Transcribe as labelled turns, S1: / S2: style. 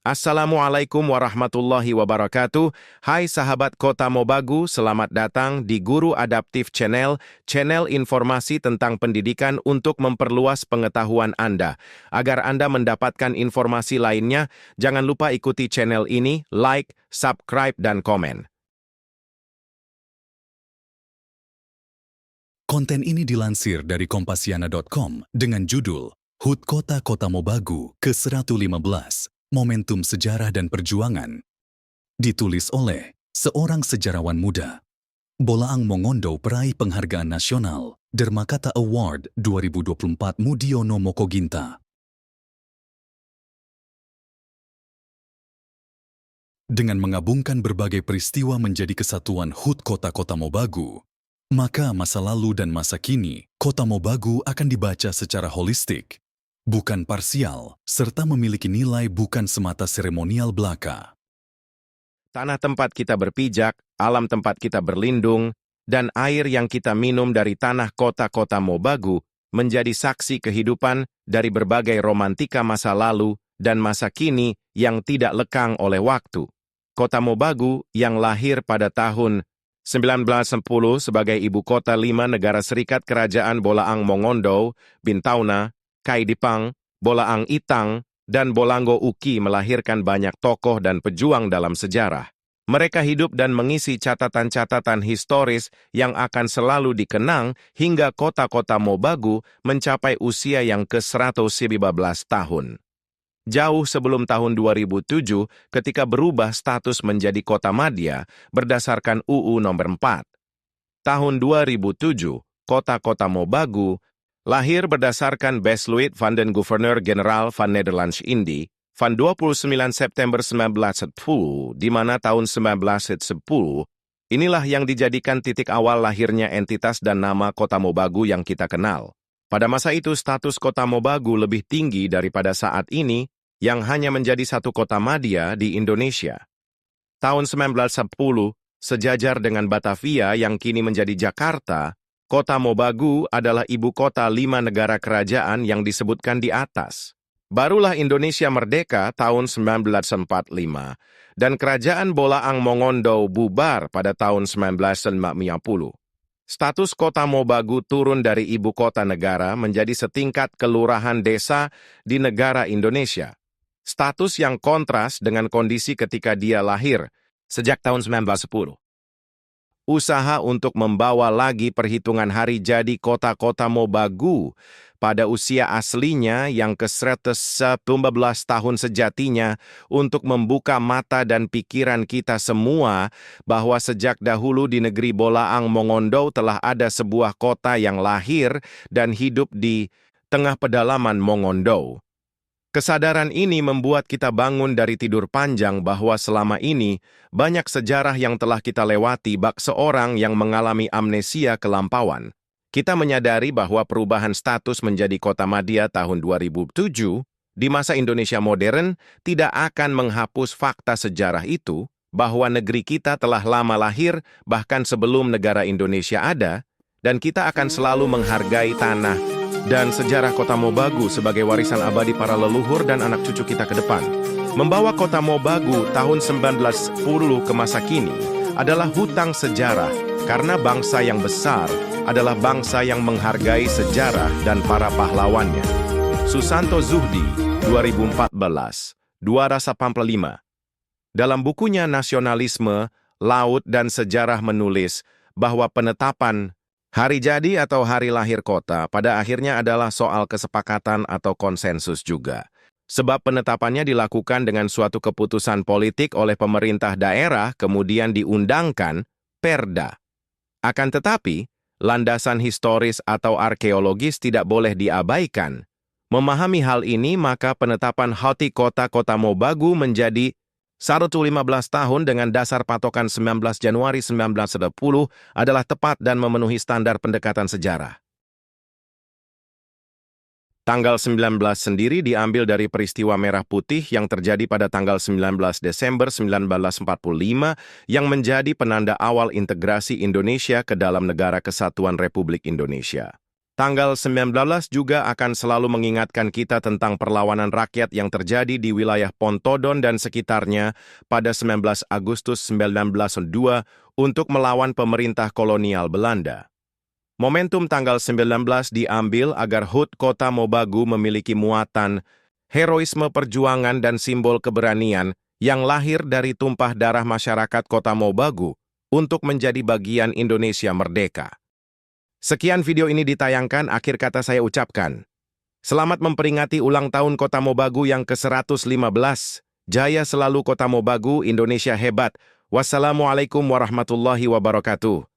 S1: Assalamualaikum warahmatullahi wabarakatuh. Hai sahabat Kota Mobagu, selamat datang di Guru Adaptif Channel, channel informasi tentang pendidikan untuk memperluas pengetahuan Anda. Agar Anda mendapatkan informasi lainnya, jangan lupa ikuti channel ini, like, subscribe, dan komen.
S2: Konten ini dilansir dari Kompasiana.com dengan judul HUT Kota-Kota Mobagu ke-115, Momentum Sejarah dan Perjuangan. Ditulis oleh seorang sejarawan muda. Bolaang Mongondo peraih penghargaan nasional Dermakata Award 2024 Mudiono Mokoginta. Dengan menggabungkan berbagai peristiwa menjadi kesatuan HUT Kota-Kota Mobagu, maka masa lalu dan masa kini, Kota Mobagu akan dibaca secara holistik, bukan parsial, serta memiliki nilai bukan semata seremonial belaka.
S1: Tanah tempat kita berpijak, alam tempat kita berlindung, dan air yang kita minum dari tanah kota-kota Mobagu menjadi saksi kehidupan dari berbagai romantika masa lalu dan masa kini yang tidak lekang oleh waktu. Kota Mobagu yang lahir pada tahun 1910 sebagai ibu kota 5 negara serikat kerajaan Bolaang Mongondo, Bintauna, Kaidipang, Bolaang Itang, dan Bolanggo Uki melahirkan banyak tokoh dan pejuang dalam sejarah. Mereka hidup dan mengisi catatan-catatan historis yang akan selalu dikenang hingga kota-kota Mobagu mencapai usia yang ke-115 tahun. Jauh sebelum tahun 2007 ketika berubah status menjadi kota madya berdasarkan UU nomor 4. Tahun 2007, kota-kota Mobagu lahir berdasarkan Besluit van den Gouverneur-Generaal van Nederlands-Indië van 29 September 1910, di mana tahun 1910, inilah yang dijadikan titik awal lahirnya entitas dan nama kota Mobagu yang kita kenal. Pada masa itu status kota Mobagu lebih tinggi daripada saat ini, yang hanya menjadi satu kota madya di Indonesia. Tahun 1910, sejajar dengan Batavia yang kini menjadi Jakarta, kota Mobagu adalah ibu kota 5 negara kerajaan yang disebutkan di atas. Barulah Indonesia merdeka tahun 1945, dan kerajaan Bolaang Mongondo bubar pada tahun 1950. Status kota Mobagu turun dari ibu kota negara menjadi setingkat kelurahan desa di negara Indonesia. Status yang kontras dengan kondisi ketika dia lahir, sejak tahun 1910. Usaha untuk membawa lagi perhitungan hari jadi kota-kota Mobagu pada usia aslinya yang ke-119 tahun sejatinya untuk membuka mata dan pikiran kita semua bahwa sejak dahulu di negeri Bolaang Mongondo telah ada sebuah kota yang lahir dan hidup di tengah pedalaman Mongondo. Kesadaran ini membuat kita bangun dari tidur panjang bahwa selama ini banyak sejarah yang telah kita lewati bak seorang yang mengalami amnesia kelampauan. Kita menyadari bahwa perubahan status menjadi kota madya tahun 2007 di masa Indonesia modern tidak akan menghapus fakta sejarah itu bahwa negeri kita telah lama lahir bahkan sebelum negara Indonesia ada, dan kita akan selalu menghargai tanah dan sejarah kota Mobagu sebagai warisan abadi para leluhur dan anak cucu kita ke depan. Membawa kota Mobagu tahun 1910 ke masa kini adalah hutang sejarah karena bangsa yang besar adalah bangsa yang menghargai sejarah dan para pahlawannya. Susanto Zuhdi, 2014, Dua Rasa Pample 5. Dalam bukunya Nasionalisme, Laut dan Sejarah menulis bahwa penetapan hari jadi atau hari lahir kota pada akhirnya adalah soal kesepakatan atau konsensus juga. Sebab penetapannya dilakukan dengan suatu keputusan politik oleh pemerintah daerah kemudian diundangkan perda. Akan tetapi, landasan historis atau arkeologis tidak boleh diabaikan. Memahami hal ini maka penetapan hati kota-kota Mobagu menjadi 115 tahun dengan dasar patokan 19 Januari 1910 adalah tepat dan memenuhi standar pendekatan sejarah. Tanggal 19 sendiri diambil dari peristiwa Merah Putih yang terjadi pada tanggal 19 Desember 1945 yang menjadi penanda awal integrasi Indonesia ke dalam Negara Kesatuan Republik Indonesia. Tanggal 19 juga akan selalu mengingatkan kita tentang perlawanan rakyat yang terjadi di wilayah Pontodon dan sekitarnya pada 19 Agustus 1902 untuk melawan pemerintah kolonial Belanda. Momentum tanggal 19 diambil agar HUT Kota Mobagu memiliki muatan, heroisme perjuangan dan simbol keberanian yang lahir dari tumpah darah masyarakat Kota Mobagu untuk menjadi bagian Indonesia merdeka. Sekian video ini ditayangkan, akhir kata saya ucapkan. Selamat memperingati ulang tahun Kota Mobagu yang ke-115. Jaya selalu Kota Mobagu, Indonesia hebat. Wassalamualaikum warahmatullahi wabarakatuh.